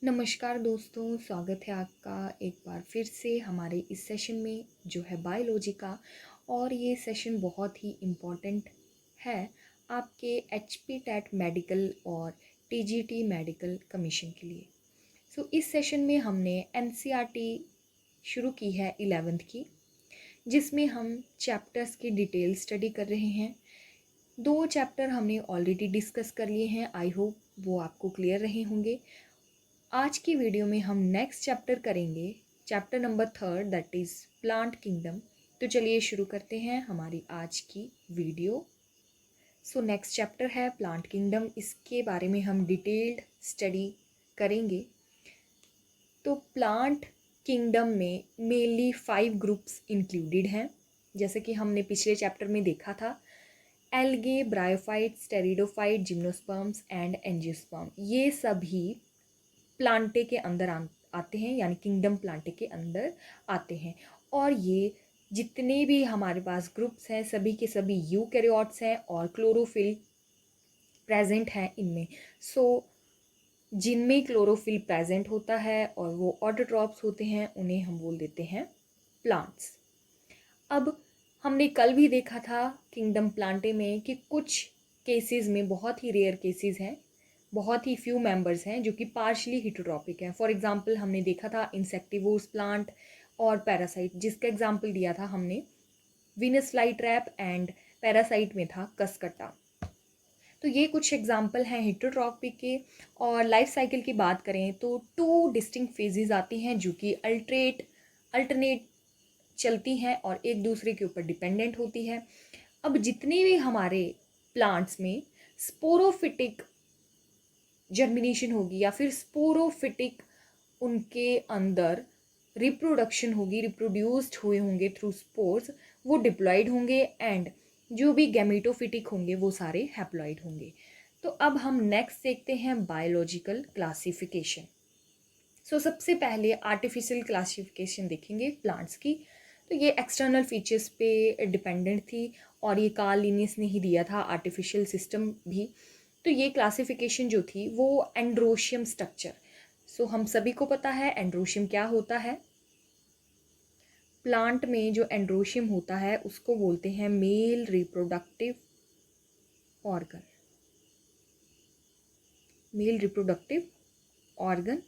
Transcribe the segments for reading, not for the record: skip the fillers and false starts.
नमस्कार दोस्तों, स्वागत है आपका एक बार फिर से हमारे इस सेशन में जो है बायोलॉजी का। और ये सेशन बहुत ही इम्पॉर्टेंट है आपके एचपी टेट मेडिकल और टीजीटी मेडिकल कमीशन के लिए। इस सेशन में हमने एनसीईआरटी शुरू की है 11th की, जिसमें हम चैप्टर्स की डिटेल स्टडी कर रहे हैं। 2 चैप्टर हमने ऑलरेडी डिस्कस कर लिए हैं, आई होप वो आपको क्लियर रहे होंगे। आज की वीडियो में हम नेक्स्ट चैप्टर करेंगे, chapter number 3 that is plant kingdom. तो चलिए शुरू करते हैं हमारी आज की वीडियो। नेक्स्ट चैप्टर है प्लांट किंगडम, इसके बारे में हम डिटेल्ड स्टडी करेंगे। तो प्लांट किंगडम में मेनली 5 ग्रुप्स इंक्लूडेड हैं, जैसे कि हमने पिछले चैप्टर में देखा था। Algae, bryophyte, pteridophyte, gymnosperms and angiosperm, ये सभी प्लांटे के अंदर आते हैं, यानी किंगडम प्लांटे के अंदर आते हैं। और ये जितने भी हमारे पास ग्रुप्स हैं सभी के सभी यूकैरियोट्स हैं और क्लोरोफिल प्रेजेंट है इनमें। जिनमें क्लोरोफिल प्रेजेंट होता है और वो ऑटोट्रॉप्स होते हैं, उन्हें हम बोल देते हैं प्लांट्स। अब हमने कल भी देखा था किंगडम प्लांटे में कि कुछ केसेस में, बहुत ही रेयर केसेस हैं, बहुत ही फ्यू मेंबर्स हैं जो कि पार्शली हिटोट्रॉपिक हैं। फॉर एग्जांपल हमने देखा था इंसेक्टिवोर्स प्लांट और पैरासाइट, जिसका एग्जांपल दिया था हमने Venus fly trap and parasite में था कसकट्टा। तो ये कुछ एग्जांपल हैं हिटोट्रॉपिक के। और लाइफ साइकिल की बात करें तो 2 डिस्टिंक्ट फेजेस आती हैं जो कि अल्टरनेट चलती हैं और एक दूसरे के ऊपर डिपेंडेंट होती है। अब जितने भी हमारे प्लांट्स में स्पोरोफिटिक जर्मिनेशन होगी या फिर स्पोरोफिटिक उनके अंदर रिप्रोडक्शन होगी, रिप्रोड्यूस्ड हुए होंगे थ्रू स्पोर्स, वो डिप्लॉयड होंगे। एंड जो भी गैमेटोफिटिक होंगे वो सारे हैप्लॉयड होंगे। तो अब हम नेक्स्ट देखते हैं बायोलॉजिकल क्लासिफिकेशन। सबसे पहले आर्टिफिशियल क्लासिफिकेशन देखेंगे प्लांट्स की। तो ये एक्सटर्नल फीचर्स पे डिपेंडेंट थी और ये कार्ल लिनियस ने ही दिया था आर्टिफिशियल सिस्टम भी। तो ये क्लासिफिकेशन जो थी वो एंड्रोशियम स्ट्रक्चर। हम सभी को पता है एंड्रोशियम क्या होता है। प्लांट में जो एंड्रोशियम होता है उसको बोलते हैं male reproductive organ. Male reproductive organ.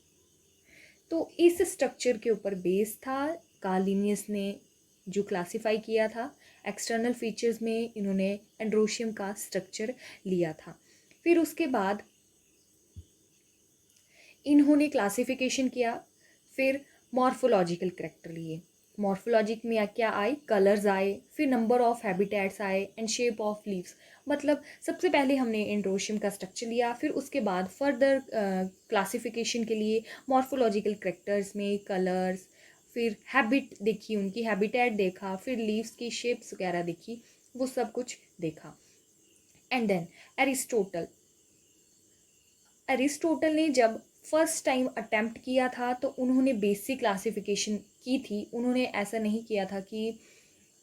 तो इस स्ट्रक्चर के ऊपर बेस था, कार्ल लिनियस ने जो क्लासिफाई किया था। एक्सटर्नल फीचर्स में इन्होंने एंड्रोशियम का स्ट्रक्चर लिया था। फिर उसके बाद इन्होंने क्लासिफिकेशन किया, फिर मॉर्फोलॉजिकल करेक्टर लिए। मॉर्फोलॉजिक में क्या आए, कलर्स आए, फिर नंबर ऑफ हैबिटेट्स आए एंड शेप ऑफ लीव्स। मतलब सबसे पहले हमने एंड्रोशियम का स्ट्रक्चर लिया, फिर उसके बाद फर्दर क्लासिफिकेशन के लिए मॉर्फोलॉजिकल करेक्टर्स में कलर्स, फिर हैबिट देखी, उनकी हैबिटेट देखा, फिर लीव्स की शेप्स वगैरह देखी, वो सब कुछ देखा। एंड देन एरिस्टोटल ने जब फर्स्ट टाइम अटेम्प्ट किया था तो उन्होंने बेसिक क्लासिफिकेशन की थी। उन्होंने ऐसा नहीं किया था कि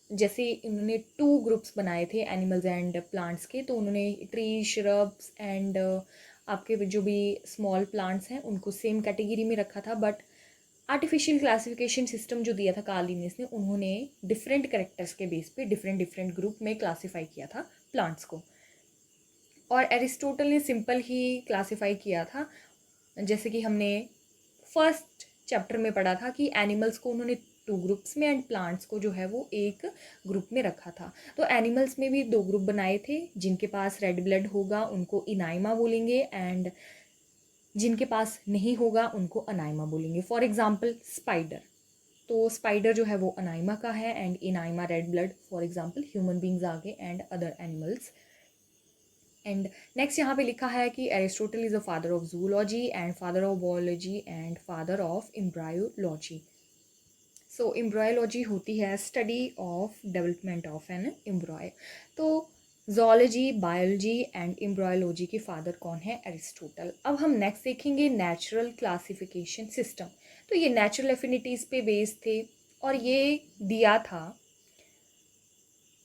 जैसे उन्होंने 2 ग्रुप्स बनाए थे एनिमल्स एंड प्लांट्स के, तो उन्होंने ट्री, श्रब्स एंड आपके जो भी स्मॉल प्लांट्स हैं उनको सेम कैटेगरी में रखा था। बट आर्टिफिशियल क्लासिफिकेशन सिस्टम जो दिया था कार्ल लिनियस ने, उन्होंने डिफरेंट करेक्टर्स के बेस पे डिफरेंट ग्रुप में क्लासीफाई किया था प्लांट्स को। और एरिस्टोटल ने सिंपल ही क्लासिफाई किया था, जैसे कि हमने फर्स्ट चैप्टर में पढ़ा था कि एनिमल्स को उन्होंने 2 ग्रुप्स में एंड प्लांट्स को जो है वो एक ग्रुप में रखा था। तो एनिमल्स में भी 2 ग्रुप बनाए थे, जिनके पास रेड ब्लड होगा उनको इनाइमा बोलेंगे एंड जिनके पास नहीं होगा उनको अनाइमा बोलेंगे। फॉर एग्जाम्पल स्पाइडर, तो स्पाइडर जो है वो अनाइमा का है and enaima red blood. For example human beings आगे and other animals. And next यहाँ पे लिखा है कि Aristotle is the father of zoology and father of biology and father of embryology. Embryology होती है study of development of an embryo. तो zoology, biology and embryology के फादर कौन है, एरिस्टोटल। अब हम नेक्स्ट देखेंगे नेचुरल क्लासिफिकेशन सिस्टम। तो ये नेचुरल एफिनिटीज़ पे बेस्ड थे और ये दिया था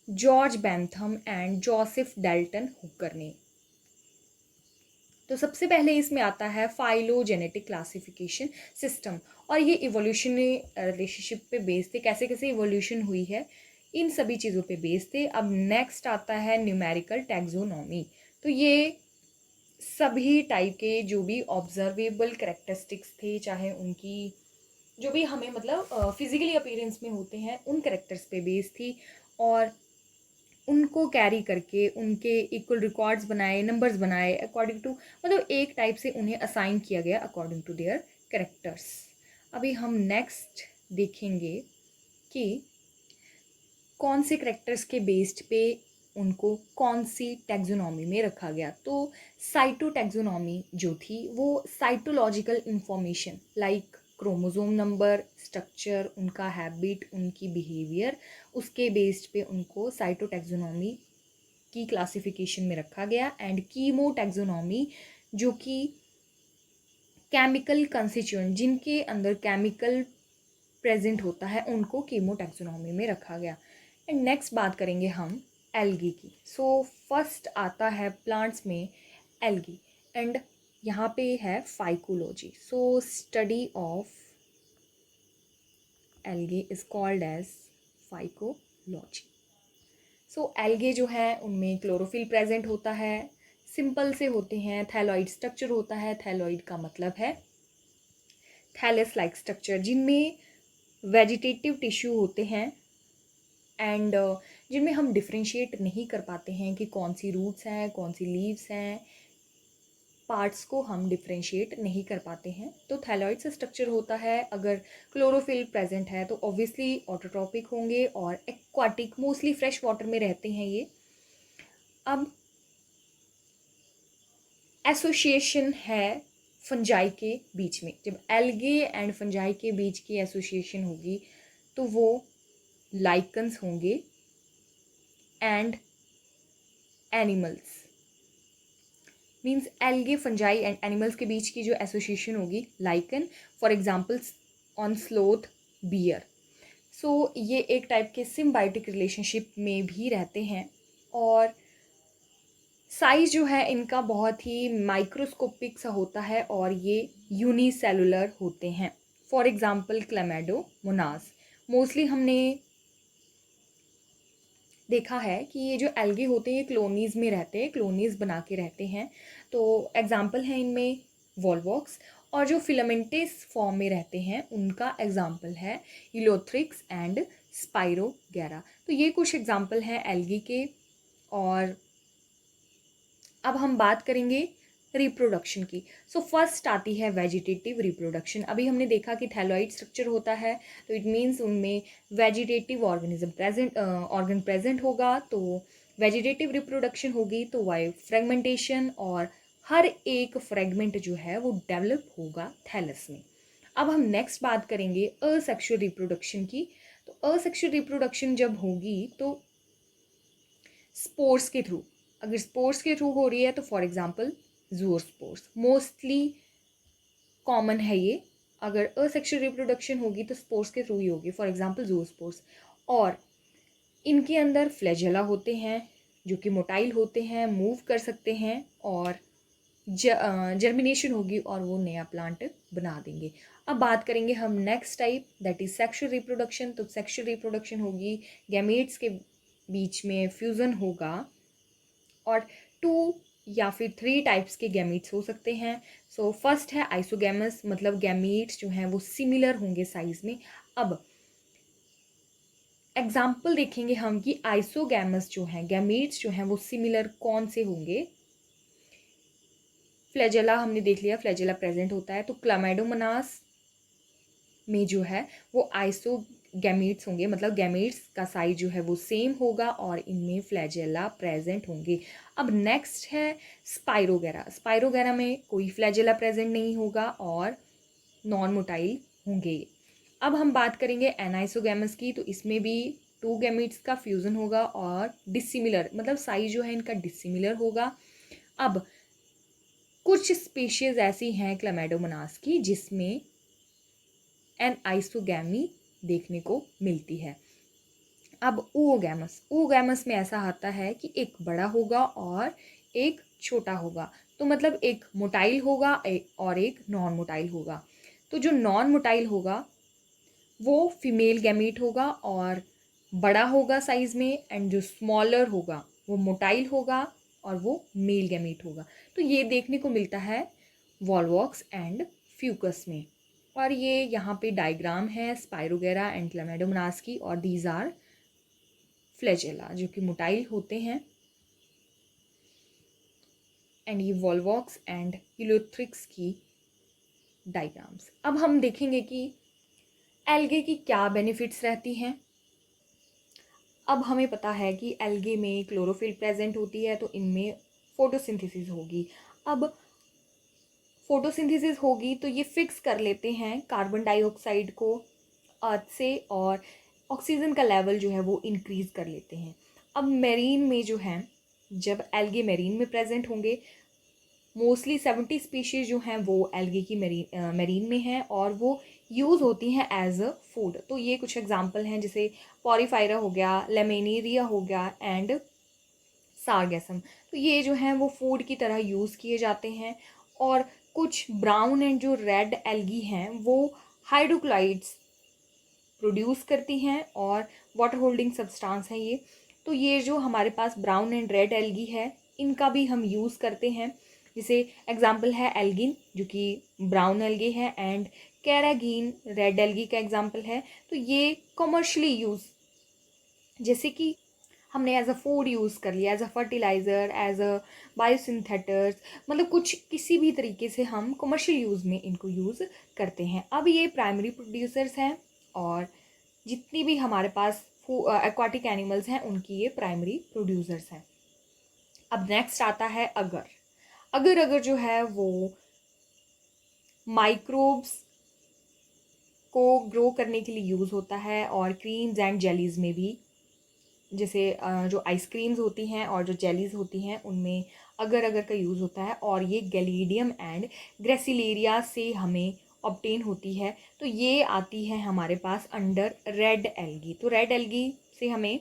George Bentham and Joseph Dalton Hooker ने। तो सबसे पहले इसमें आता है फाइलोजेनेटिक क्लासिफिकेशन सिस्टम, और ये इवोल्यूशनरी रिलेशनशिप पे बेस्ड थे, कैसे कैसे इवोल्यूशन हुई है इन सभी चीज़ों पे बेस्ड थे। अब नेक्स्ट आता है न्यूमेरिकल टैक्सोनॉमी। तो ये सभी टाइप के जो भी ऑब्जर्वेबल करेक्टरिस्टिक्स थे, चाहे उनकी जो भी हमें मतलब फिजिकली अपीयरेंस में होते हैं, उन करेक्टर्स पे बेस्ड थी, और उनको कैरी करके उनके इक्वल रिकॉर्ड्स बनाए, नंबर्स बनाए अकॉर्डिंग टू, मतलब एक टाइप से उन्हें असाइन किया गया अकॉर्डिंग टू देयर करेक्टर्स। अभी हम नेक्स्ट देखेंगे कि कौन से करेक्टर्स के बेस्ड पे उनको कौन सी टैक्सोनॉमी में रखा गया। तो साइटो टैक्सोनॉमी जो थी वो cytological information like chromosome number, structure, उनका हैबिट, उनकी बिहेवियर, उसके बेस्ड पे उनको साइटो टैक्सोनॉमी की क्लासिफिकेशन में रखा गया। एंड कीमो टैक्सोनॉमी जो कि केमिकल कंस्टिट्यूएंट जिनके अंदर केमिकल प्रेजेंट होता है, उनको कीमो टैक्सोनॉमी में रखा गया। एंड नेक्स्ट बात करेंगे हम एल्गी की। सो फर्स्ट आता है प्लांट्स में एल्गी, एंड यहाँ पे है phycology. So study of algae is called as phycology. So algae जो है उनमें क्लोरोफिल प्रेजेंट होता है, सिंपल से होते हैं, थैलॉइड स्ट्रक्चर होता है। थैलॉइड का मतलब है थैलस लाइक स्ट्रक्चर, जिनमें वेजिटेटिव टिश्यू होते हैं, एंड जिनमें हम डिफ्रेंशिएट नहीं कर पाते हैं कि कौन सी रूट्स हैं, कौन सी लीव्स हैं, पार्ट्स को हम डिफ्रेंशिएट नहीं कर पाते हैं। तो थैलॉइड से स्ट्रक्चर होता है। अगर क्लोरोफिल प्रेजेंट है तो ऑब्वियसली ऑटोट्रॉपिक होंगे और एक्वाटिक, मोस्टली फ्रेश वाटर में रहते हैं ये। अब एसोसिएशन है फंजाई के बीच में, जब एल्गे एंड फंजाई के बीच की एसोसिएशन होगी तो वो लाइकन्स होंगे and animals. Means algae, fungi and animals के बीच की जो एसोसिएशन होगी, lichen, for examples on sloth, bear. So ये एक टाइप के सिम्बायोटिक रिलेशनशिप में भी रहते हैं, और साइज जो है इनका बहुत ही माइक्रोस्कोपिक सा होता है, और ये यूनिसेलुलर होते हैं। For example Chlamydomonas. मोस्टली हमने देखा है कि ये जो एल्गे होते हैं ये कॉलोनीज में रहते हैं, कॉलोनीज बना के रहते हैं। तो एग्जाम्पल है इनमें वॉलवॉक्स, और जो फिलामेंटेस फॉर्म में रहते हैं उनका एग्जाम्पल है इलोथ्रिक्स एंड स्पाइरोगेरा। तो ये कुछ एग्जाम्पल हैं एल्गी के। और अब हम बात करेंगे रिप्रोडक्शन की। सो फर्स्ट आती है वेजिटेटिव रिप्रोडक्शन। अभी हमने देखा कि थैलॉइड स्ट्रक्चर होता है, तो इट मीन्स उनमें vegetative organism present, organ present होगा। तो वेजिटेटिव रिप्रोडक्शन होगी तो वाई फ्रेगमेंटेशन, और हर एक फ्रेगमेंट जो है वो डेवलप होगा थैलस में। अब हम नेक्स्ट बात करेंगे असेक्सुअल रिप्रोडक्शन की। तो असेक्सुअल रिप्रोडक्शन जब होगी तो स्पोर्स के थ्रू, अगर स्पोर्स के थ्रू हो रही है तो फॉर एग्जांपल ज़ूओस्पोर्स, मोस्टली कॉमन है ये। अगर असेक्सुअल रिप्रोडक्शन होगी तो स्पोर्स के थ्रू ही होगी, फॉर एग्जांपल ज़ूओस्पोर्स। और इनके अंदर फ्लैजेला होते हैं जो कि मोटाइल होते हैं, मूव कर सकते हैं, और जर्मिनेशन होगी और वो नया प्लांट बना देंगे। अब बात करेंगे हम next type, that is sexual reproduction. तो सेक्सुअल रिप्रोडक्शन होगी गैमेट्स के बीच में फ्यूज़न होगा, और 2 या फिर 3 टाइप्स के गैमीट्स हो सकते हैं। सो फर्स्ट है आइसोगैमस, मतलब गैमीट्स जो हैं वो सिमिलर होंगे साइज में। अब एग्जाम्पल देखेंगे हम कि आइसोगैमस जो हैं, गैमीट्स जो हैं वो सिमिलर कौन से होंगे। फ्लैजेला हमने देख लिया, फ्लैजेला प्रेजेंट होता है। तो क्लामेडोमोनास में जो है वो आइसोगैमीट्स होंगे, मतलब गैमीट्स का साइज जो है वो सेम होगा और इनमें फ्लैजेला प्रेजेंट होंगे। अब नेक्स्ट है स्पाइरोगेरा। स्पाइरोगेरा में कोई फ्लैजेला प्रेजेंट नहीं होगा और नॉन मोटाइल होंगे। अब हम बात करेंगे एनाइसोगैमस की। तो इसमें भी 2 गैमीट्स का फ्यूज़न होगा और डिसिमिलर, मतलब साइज जो है इनका डिसिमिलर होगा। अब कुछ स्पीशीज ऐसी हैं क्लामेडोमोनास की जिसमें एन आइसोगैमी देखने को मिलती है। अब oogamous, oogamous में ऐसा आता है कि एक बड़ा होगा और एक छोटा होगा। तो मतलब एक मोटाइल होगा और एक नॉन मोटाइल होगा। तो जो नॉन मोटाइल होगा वो फीमेल गैमीट होगा और बड़ा होगा साइज में, एंड जो स्मॉलर होगा वो मोटाइल होगा और वो मेल गैमीट होगा। तो ये देखने को मिलता है वॉल्वॉक्स एंड फ्यूकस में। और ये यहाँ पे डायग्राम है स्पाइरोगेरा एंड क्लैमिडोमोनास की, और दीज आर फ्लैजेला जो कि मोटाइल होते हैं, एंड ये वॉल्वॉक्स एंड हीलियोथ्रिक्स की डायग्राम्स। अब हम देखेंगे कि एल्गे की क्या बेनिफिट्स रहती हैं। अब हमें पता है कि एल्गे में क्लोरोफिल प्रेजेंट होती है, तो इनमें फोटोसिंथेसिस होगी। अब फोटोसिंथेसिस होगी तो ये फिक्स कर लेते हैं कार्बन डाइऑक्साइड को अर्थ से, और ऑक्सीजन का लेवल जो है वो इंक्रीज कर लेते हैं। अब मेरीन में जो है, जब एल्गे मेरीन में प्रेजेंट होंगे, मोस्टली 70 स्पीशीज़ जो हैं वो एल्गे की मेरीन में हैं, और वो यूज़ होती हैं एज अ फूड। तो ये कुछ एग्जांपल हैं, जैसे पॉरीफायरा हो गया, लेमिनेरिया हो गया एंड सारगेसम। तो ये जो हैं वो फूड की तरह यूज़ किए जाते हैं। और कुछ ब्राउन एंड जो रेड एल्गी हैं वो हाइड्रोक्लाइड्स प्रोड्यूस करती हैं और वाटर होल्डिंग सब्सटेंस हैं ये। तो ये जो हमारे पास ब्राउन एंड रेड एल्गी है, इनका भी हम यूज़ करते हैं। जैसे एग्जांपल है एल्गिन जो कि ब्राउन एल्गी है, एंड कैरागीन रेड एल्गी का एग्जांपल है। तो ये कमर्शियली यूज़, जैसे कि हमने एज अ फूड यूज़ कर लिया, as a fertilizer, as a biosynthesizers, मतलब कुछ किसी भी तरीके से हम कमर्शियल यूज़ में इनको यूज़ करते हैं। अब ये प्राइमरी प्रोड्यूसर्स हैं, और जितनी भी हमारे पास एक्वाटिक एनिमल्स हैं उनकी ये प्राइमरी प्रोड्यूसर्स हैं। अब नेक्स्ट आता है अगर। अगर जो है वो माइक्रोब्स को ग्रो करने के लिए यूज़ होता है, और क्रीम्स एंड जेलीज में भी, जैसे जो आइसक्रीम्स होती हैं और जो जेलीज होती हैं उनमें अगर का यूज़ होता है, और ये गैलीडियम एंड ग्रेसिलेरिया से हमें ऑब्टेन होती है। तो ये आती है हमारे पास अंडर रेड एल्गी। तो रेड एल्गी से हमें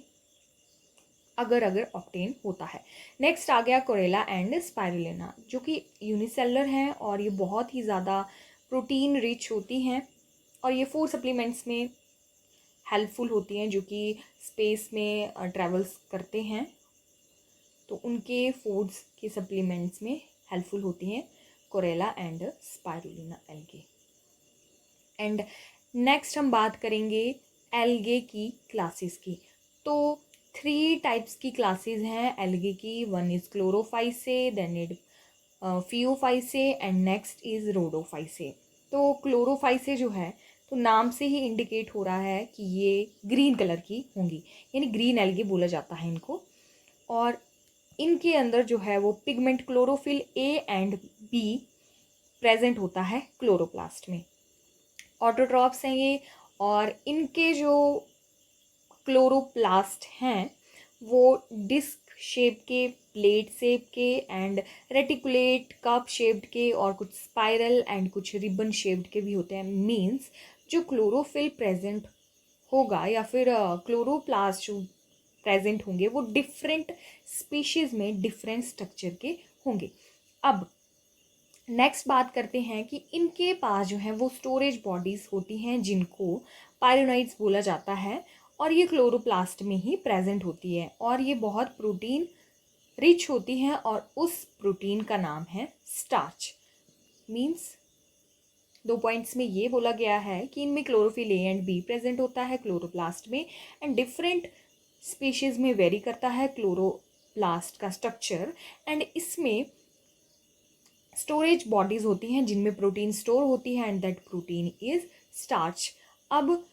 अगर ऑब्टेन होता है। नेक्स्ट आ गया कोरेला एंड स्पाइरुलिना, जो कि यूनिसेलुलर हैं और ये बहुत ही ज़्यादा प्रोटीन रिच होती हैं, और ये फूड सप्लीमेंट्स में हेल्पफुल होती हैं, जो कि स्पेस में ट्रेवल्स करते हैं, तो उनके फूड्स के सप्लीमेंट्स में हेल्पफुल होती हैं कोरेला and spirulina algae. And next हम बात करेंगे एल्गे की क्लासेस की। तो 3 टाइप्स की क्लासेस हैं एल्गे की। One is chlorophyceae, then it phaeophyceae, and next is rhodophyceae. तो क्लोरोफाइसे जो है, तो नाम से ही इंडिकेट हो रहा है कि ये ग्रीन कलर की होंगी, यानी ग्रीन एल्गे बोला जाता है इनको। और इनके अंदर जो है वो pigment chlorophyll A and be present होता है क्लोरोप्लास्ट में। ऑटोट्रॉप्स हैं ये, और इनके जो क्लोरोप्लास्ट हैं वो डिस्क शेप के, प्लेट शेप के, एंड रेटिकुलेट कप शेप्ड के, और कुछ स्पाइरल एंड कुछ रिबन शेप्ड के भी होते हैं। मींस जो क्लोरोफिल प्रेजेंट होगा, या फिर क्लोरोप्लास्ट जो प्रेजेंट होंगे, वो डिफरेंट स्पीशीज़ में डिफरेंट स्ट्रक्चर के होंगे। अब नेक्स्ट बात करते हैं कि इनके पास जो है वो स्टोरेज बॉडीज़ होती हैं, जिनको पायरोनाइड्स बोला जाता है, और ये क्लोरोप्लास्ट में ही प्रेजेंट होती है, और ये बहुत प्रोटीन रिच होती हैं, और उस प्रोटीन का नाम है स्टार्च। मींस 2 पॉइंट्स में ये बोला गया है कि इनमें chlorophyll A and be present होता है क्लोरोप्लास्ट में, एंड डिफरेंट स्पीशीज़ में वेरी करता है क्लोरोप्लास्ट का स्ट्रक्चर, एंड इसमें स्टोरेज बॉडीज होती हैं जिनमें प्रोटीन स्टोर होती है, and that protein is starch. अब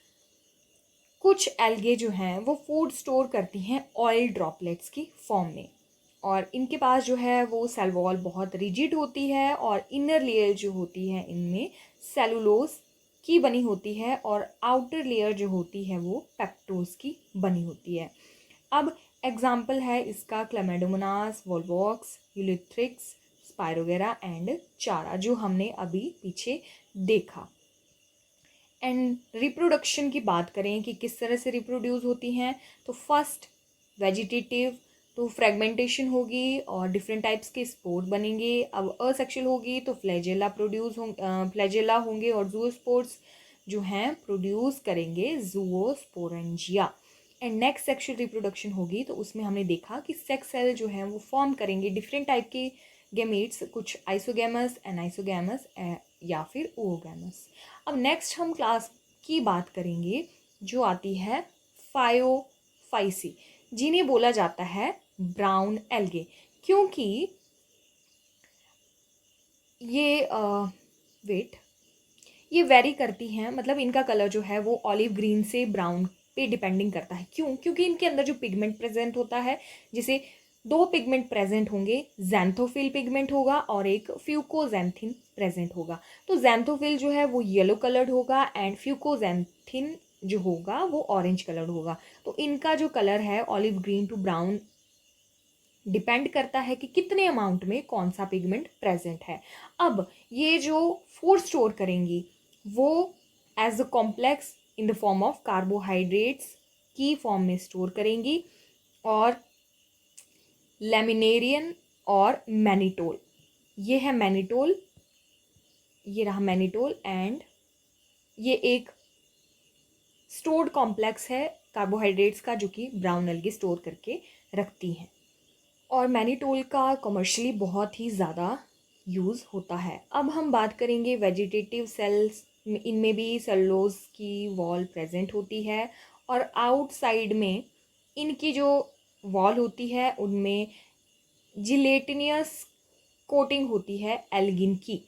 कुछ एल्गे जो हैं वो फूड स्टोर करती हैं ऑयल ड्रॉपलेट्स की फॉर्म में, और इनके पास जो है वो सेल वॉल बहुत रिजिड होती है, और इनर लेयर जो होती है इनमें सेलुलोज की बनी होती है, और आउटर लेयर जो होती है वो पेक्टोज की बनी होती है। अब एग्जाम्पल है इसका क्लैमिडोमोनास, वोल्वॉक्स, यूलिथ्रिक्स, स्पाइरोगेरा एंड चारा, जो हमने अभी पीछे देखा। एंड रिप्रोडक्शन की बात करें कि किस तरह से रिप्रोड्यूस होती हैं, तो फर्स्ट वेजिटेटिव, तो फ्रेगमेंटेशन होगी और डिफरेंट टाइप्स के स्पोर बनेंगे। अब असेक्सुअल होगी तो फ्लैजेला होंगे और जूओस्पोर्स जो हैं प्रोड्यूस करेंगे जूओस्पोरेंजिया। एंड नेक्स्ट सेक्सुअल रिप्रोडक्शन होगी तो उसमें हमने देखा कि सेक्स सेल जो हैं वो फॉर्म करेंगे डिफरेंट टाइप के गेमेट्स, कुछ आइसोगैमस, एनाइसोगैमस या फिर ओगैमस। अब नेक्स्ट हम क्लास की बात करेंगे जो आती है फायोफाइसी, जिन्हें बोला जाता है ब्राउन एल्गे, क्योंकि ये ये वेरी करती हैं, मतलब इनका कलर जो है वो ऑलिव ग्रीन से ब्राउन पे डिपेंडिंग करता है। क्यों? क्योंकि इनके अंदर जो पिगमेंट प्रेजेंट होता है, जिसे दो पिगमेंट प्रेजेंट होंगे, ज़ैंथोफिल पिगमेंट होगा और एक फ्यूकोजैंथिन प्रेजेंट होगा। तो ज़ैंथोफिल जो है वो येलो कलर्ड होगा एंड फ्यूकोजैंथिन जो होगा वो ऑरेंज कलर्ड होगा। तो इनका जो कलर है olive green to brown depend करता है कि कितने अमाउंट में कौन सा पिगमेंट प्रेजेंट है। अब ये जो फूड स्टोर करेंगी वो as a complex in the form of carbohydrates की फॉर्म में स्टोर करेंगी, और लेमिनेरियन और मैनिटोल, ये है मैनिटोल, ये रहा मैनिटोल, एंड ये एक स्टोर्ड कॉम्प्लेक्स है कार्बोहाइड्रेट्स का जो कि ब्राउन एल्गी स्टोर करके रखती हैं। और मैनिटोल का कमर्शियली बहुत ही ज़्यादा यूज़ होता है। अब हम बात करेंगे वेजिटेटिव सेल्स, इनमें भी सेलुलोज की वॉल प्रेजेंट होती है और आउटसाइड में इनकी जो वॉल होती है उनमें जिलेटिनियस कोटिंग होती है एल्गिन की।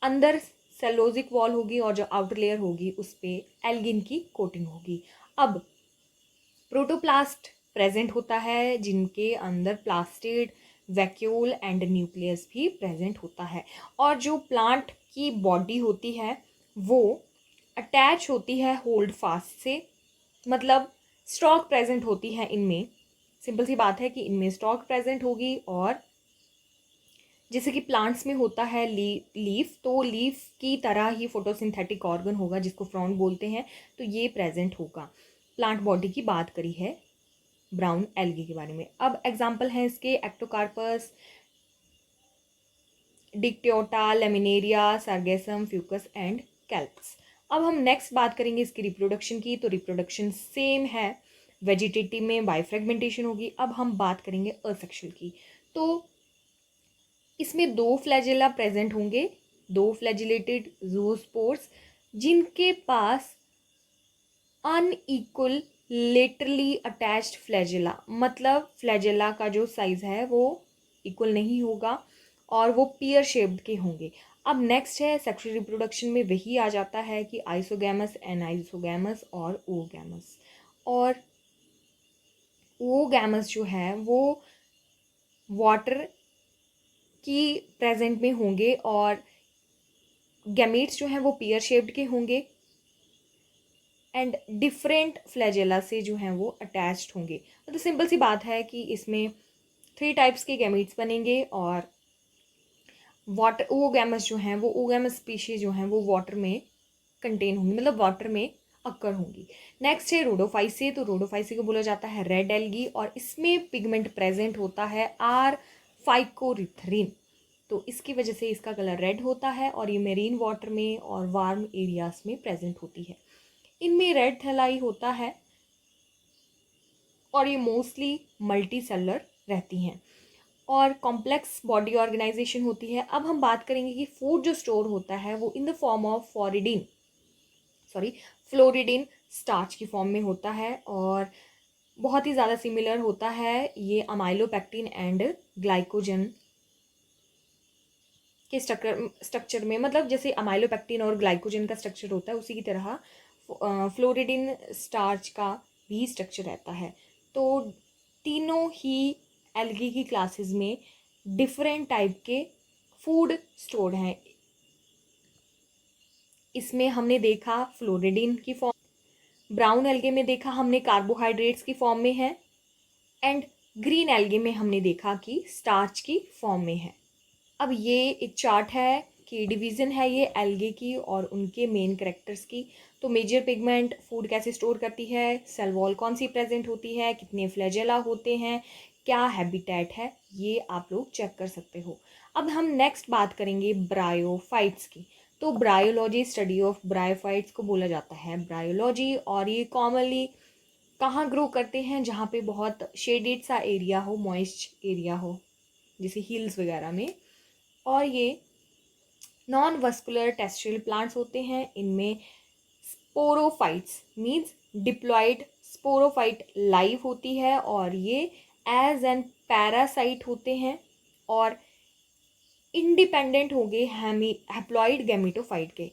अंदर सेलोजिक वॉल होगी और जो आउटर लेयर होगी उस पर एल्गिन की कोटिंग होगी। अब प्रोटोप्लास्ट प्रेजेंट होता है जिनके अंदर प्लास्टिड, वैक्यूल एंड न्यूक्लियस भी प्रेजेंट होता है। और जो प्लांट की बॉडी होती है वो अटैच होती है होल्ड फास्ट से, मतलब स्टॉक प्रेजेंट होती है इनमें। सिंपल सी बात है कि इनमें स्टॉक प्रेजेंट होगी, और जैसे कि प्लांट्स में होता है लीफ, तो लीफ की तरह ही फोटोसिंथेटिक ऑर्गन होगा जिसको फ्रॉन्ट बोलते हैं, तो ये प्रेजेंट होगा। प्लांट बॉडी की बात करी है ब्राउन एल्गी के बारे में। अब एग्जाम्पल हैं इसके Ectocarpus, Dictyota, laminaria, sargassum, Fucus and kelps. अब हम नेक्स्ट बात करेंगे इसकी रिप्रोडक्शन की। तो रिप्रोडक्शन सेम है, वेजिटेटिव में बाइफ्रेगमेंटेशन होगी। अब हम बात करेंगे असेक्सुअल की। तो इसमें दो फ्लैजेला प्रेजेंट होंगे, दो फ्लैजिलेटेड जूस्पोर्स जिनके पास अनइक्वल लेटरली अटैच्ड फ्लैजेला, मतलब फ्लैजेला का जो साइज है वो इक्वल नहीं होगा और वो पियर शेप्ड के होंगे। अब नेक्स्ट है सेक्सुअल रिप्रोडक्शन में वही आ जाता है कि आइसोगैमस, एनाइसोगैमस और ओगैमस। और ओगैमस जो है वो वाटर की प्रेजेंट में होंगे और गैमेट्स जो हैं वो पियर शेप्ड के होंगे एंड डिफरेंट फ्लैजेला से जो हैं वो अटैच्ड होंगे। तो सिंपल सी बात है कि इसमें 3 टाइप्स के गैमेट्स बनेंगे और वाटर ओगैमस जो हैं वो ओगैमस स्पीशीज जो हैं वो वाटर में कंटेन होंगी, मतलब वाटर में अक्कर होंगी। नेक्स्ट है रोडोफाइसी। तो रोडोफाइसी को बोला जाता है रेड एल्गी और इसमें पिगमेंट प्रेजेंट होता है आर फाइकोरिथ्रिन, तो इसकी वजह से इसका कलर रेड होता है और ये मेरीन वाटर में और वार्म एरियाज में प्रेजेंट होती है। इनमें रेड थैलाई होता है और ये मोस्टली मल्टी सेलर रहती हैं और कॉम्प्लेक्स बॉडी ऑर्गेनाइजेशन होती है। अब हम बात करेंगे कि फूड जो स्टोर होता है वो in the form of floridean starch की फॉर्म में होता है और बहुत ही ज़्यादा सिमिलर होता है ये अमाइलोपेक्टिन एंड ग्लाइकोजन के स्ट्रक्चर में, मतलब जैसे अमाइलोपेक्टिन और ग्लाइकोजन का स्ट्रक्चर होता है उसी की तरह फ्लोरिडिन स्टार्च का भी स्ट्रक्चर रहता है। तो तीनों ही एल्गी की क्लासेस में डिफरेंट टाइप के फूड स्टोर्ड हैं। इसमें हमने देखा फ्लोरिडिन की फॉर्म, ब्राउन एल्गे में देखा हमने कार्बोहाइड्रेट्स की फॉर्म में है एंड ग्रीन एल्गे में हमने देखा कि स्टार्च की फॉर्म में है। अब ये एक चार्ट है कि डिवीज़न है ये एल्गे की और उनके मेन कैरेक्टर्स की। तो मेजर पिगमेंट फूड कैसे स्टोर करती है, सेल वॉल कौन सी प्रेजेंट होती है, कितने फ्लैजेला होते हैं, क्या हैबिटेट है, ये आप लोग चेक कर सकते हो। अब हम नेक्स्ट बात करेंगे ब्रायोफाइट्स की। तो ब्रायोलॉजी, स्टडी ऑफ ब्रायोफाइट्स को बोला जाता है ब्रायोलॉजी, और ये कॉमनली कहाँ ग्रो करते हैं, जहाँ पे बहुत शेडेड सा एरिया हो, मॉइस्ट एरिया हो, जैसे हिल्स वगैरह में। और ये नॉन वस्कुलर टेरेस्ट्रियल प्लांट्स होते हैं। इनमें sporophytes means diploid sporophyte live होती है, और ये एज एन पैरासाइट होते हैं और इंडिपेंडेंट हो गए हैप्लॉइड गैमेटोफाइट के।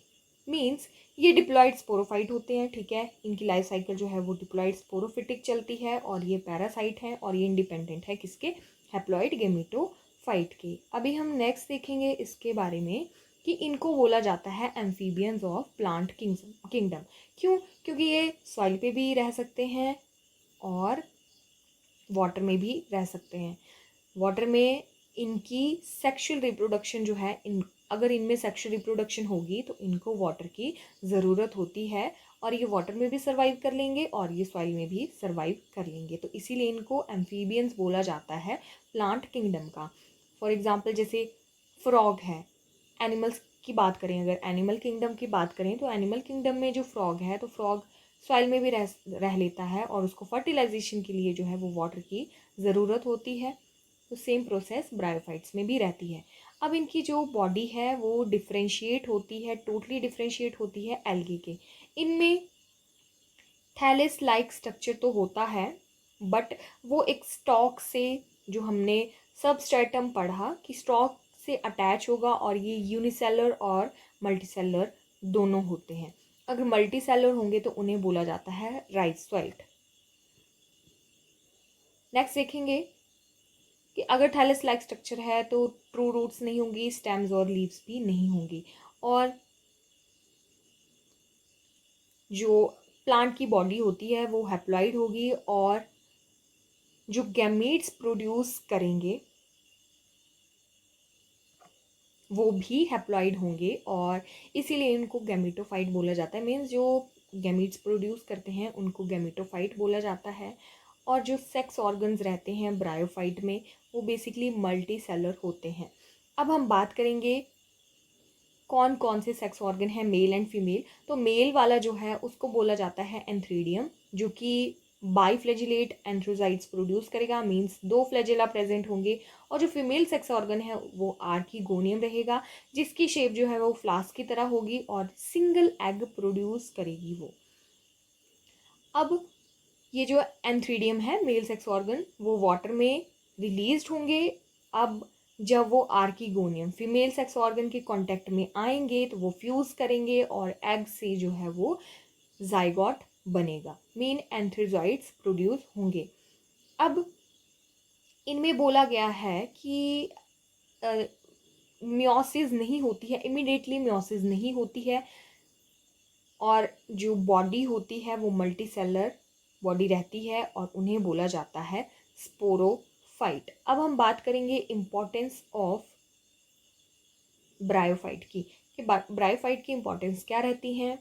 मीन्स ये डिप्लॉयड स्पोरोफाइट होते हैं, ठीक है। इनकी लाइफ साइकिल जो है वो डिप्लॉयड स्पोरोफिटिक चलती है, और ये पैरासाइट हैं, और ये इंडिपेंडेंट है किसके, हैप्लॉइड गैमेटोफाइट के। अभी हम नेक्स्ट देखेंगे इसके बारे में कि इनको बोला जाता है एम्फीबियंस ऑफ प्लांट किंगडम। क्यों? क्योंकि ये सॉइल पे भी रह सकते हैं और वाटर में भी रह सकते हैं। वाटर में इनकी सेक्सुअल रिप्रोडक्शन जो है, अगर इनमें सेक्सुअल रिप्रोडक्शन होगी तो इनको वाटर की ज़रूरत होती है, और ये वाटर में भी सर्वाइव कर लेंगे और ये सॉइल में भी सर्वाइव कर लेंगे। तो इसीलिए इनको एम्फीबियंस बोला जाता है प्लांट किंगडम का। फॉर एग्जांपल जैसे फ्रॉग है, एनिमल्स की बात करें, अगर एनिमल किंगडम की बात करें तो एनिमल किंगडम में जो फ्रॉग है, तो फ्रॉग सॉइल में भी रह लेता है, और उसको फर्टिलाइजेशन के लिए जो है वो वाटर की ज़रूरत होती है। तो सेम प्रोसेस ब्रायोफाइट्स में भी रहती है। अब इनकी जो बॉडी है वो डिफ्रेंशिएट होती है, टोटली डिफ्रेंशिएट होती है एल्गी के। इनमें थैलिस लाइक स्ट्रक्चर तो होता है, बट वो एक स्टॉक से, जो हमने सबस्ट्रेटम पढ़ा कि स्टॉक से अटैच होगा, और ये यूनिसेलर और मल्टीसेलर दोनों होते हैं। अगर मल्टीसेलर होंगे तो उन्हें बोला जाता है राइजोइट। नेक्स्ट देखेंगे कि अगर थैलिस लाइक स्ट्रक्चर है तो ट्रू रूट्स नहीं होंगी, स्टेम्स और लीव्स भी नहीं होंगी, और जो प्लांट की बॉडी होती है वो हैप्लॉइड होगी, और जो गैमीट्स प्रोड्यूस करेंगे वो भी हैप्लॉइड होंगे, और इसीलिए इनको गैमेटोफाइट बोला जाता है। मीन्स जो गैमीट्स प्रोड्यूस करते हैं उनको गैमेटोफाइट बोला जाता है। और जो सेक्स ऑर्गन्स रहते हैं ब्रायोफाइट में, वो बेसिकली मल्टी सेलर होते हैं। अब हम बात करेंगे कौन कौन से सेक्स ऑर्गन है, मेल एंड फीमेल। तो मेल वाला जो है उसको बोला जाता है एंथ्रीडियम, जो कि बाईफ्लैजिलेट एंथ्रोजाइट्स प्रोड्यूस करेगा, मींस 2 फ्लैजेला प्रेजेंट होंगे। और जो फीमेल सेक्स ऑर्गन है वो आर्कीगोनियम रहेगा, जिसकी शेप जो है वो फ्लास्क की तरह होगी और सिंगल एग प्रोड्यूस करेगी वो। अब ये जो एंथ्रीडियम है, मेल सेक्स ऑर्गन, वो वाटर में रिलीज्ड होंगे। अब जब वो आर्कीगोनियम फीमेल सेक्स ऑर्गन के कांटेक्ट में आएंगे तो वो फ्यूज करेंगे, और एग से जो है वो जाइगोट बनेगा, मेन एंथ्रोजॉइड्स प्रोड्यूस होंगे। अब इनमें बोला गया है कि मियोसिस नहीं होती है, इमीडिएटली मियोसिस नहीं होती है, और जो बॉडी होती है वो मल्टी सेलर बॉडी रहती है, और उन्हें बोला जाता है स्पोरोफाइट। अब हम बात करेंगे इम्पोर्टेंस ऑफ ब्रायोफाइट की, कि ब्रायोफाइट की इम्पोर्टेंस क्या रहती हैं।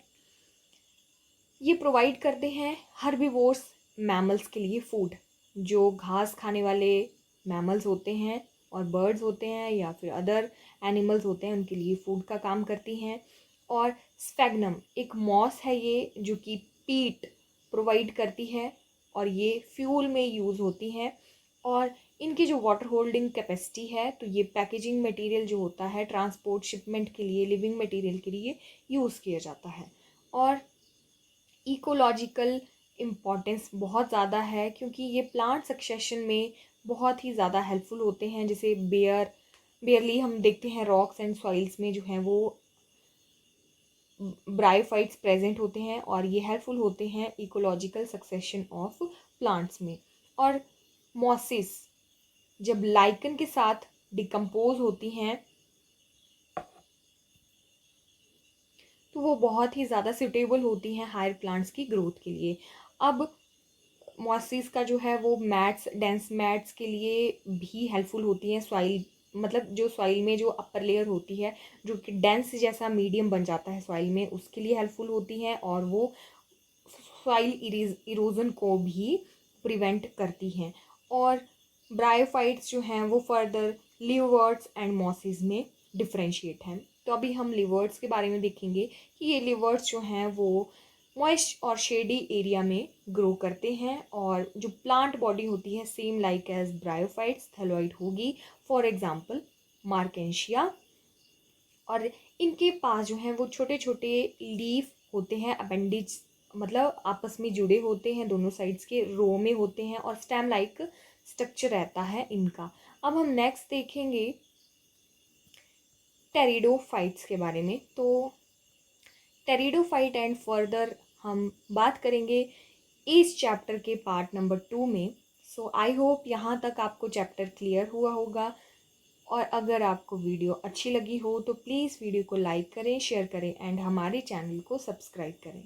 ये प्रोवाइड करते हैं हर्बीवोर्स मैमल्स के लिए फूड, जो घास खाने वाले मैमल्स होते हैं और बर्ड्स होते हैं या फिर अदर एनिमल्स होते हैं, उनके लिए फूड का काम करती हैं। और स्फेग्नम एक मॉस है ये, जो कि पीट प्रोवाइड करती है, और ये फ्यूल में यूज़ होती हैं। और इनकी जो वाटर होल्डिंग कैपेसिटी है, तो ये पैकेजिंग मटेरियल जो होता है ट्रांसपोर्ट शिपमेंट के लिए, लिविंग मटेरियल के लिए यूज़ किया जाता है। और इकोलॉजिकल इम्पॉर्टेंस बहुत ज़्यादा है, क्योंकि ये प्लांट सक्सेशन में बहुत ही ज़्यादा हेल्पफुल होते हैं। जैसे बेयरली हम देखते हैं रॉक्स एंड सॉइल्स में जो हैं वो ब्रायोफाइट्स प्रेजेंट होते हैं, और ये हेल्पफुल होते हैं इकोलॉजिकल सक्सेशन ऑफ प्लांट्स में। और मॉसिस जब लाइकन के साथ डिकम्पोज होती हैं तो वो बहुत ही ज़्यादा सुटेबल होती हैं हायर प्लांट्स की ग्रोथ के लिए। अब मॉसिस का जो है वो मैट्स, डेंस मैट्स के लिए भी हेल्पफुल होती हैं। सॉइल मतलब जो सॉइल में जो अपर लेयर होती है, जो कि डेंस जैसा मीडियम बन जाता है सॉइल में, उसके लिए हेल्पफुल होती हैं, और वो सॉइल इरोजन को भी प्रिवेंट करती हैं। और ब्रायोफाइट्स जो हैं वो फर्दर लिवर्ट्स एंड मॉसिस में डिफरेंशिएट हैं। तो अभी हम लिवर्ट्स के बारे में देखेंगे कि ये लिवर्ट्स जो हैं वो मॉइस्ट और शेडी एरिया में ग्रो करते हैं, और जो प्लांट बॉडी होती है same like as bryophytes thalloid होगी, फॉर एग्जांपल मार्केंशिया। और इनके पास जो हैं वो छोटे छोटे लीफ होते हैं, अपेंडिज मतलब आपस में जुड़े होते हैं, दोनों साइड्स के रो में होते हैं, और स्टेम लाइक स्ट्रक्चर रहता है इनका। अब हम नेक्स्ट देखेंगे टेरिडोफाइट्स के बारे में। तो टेरिडोफाइट एंड फर्दर हम बात करेंगे इस चैप्टर के पार्ट नंबर 2 में। सो आई होप यहाँ तक आपको चैप्टर क्लियर हुआ होगा, और अगर आपको वीडियो अच्छी लगी हो तो प्लीज़ वीडियो को लाइक करें, शेयर करें एंड हमारे चैनल को सब्सक्राइब करें।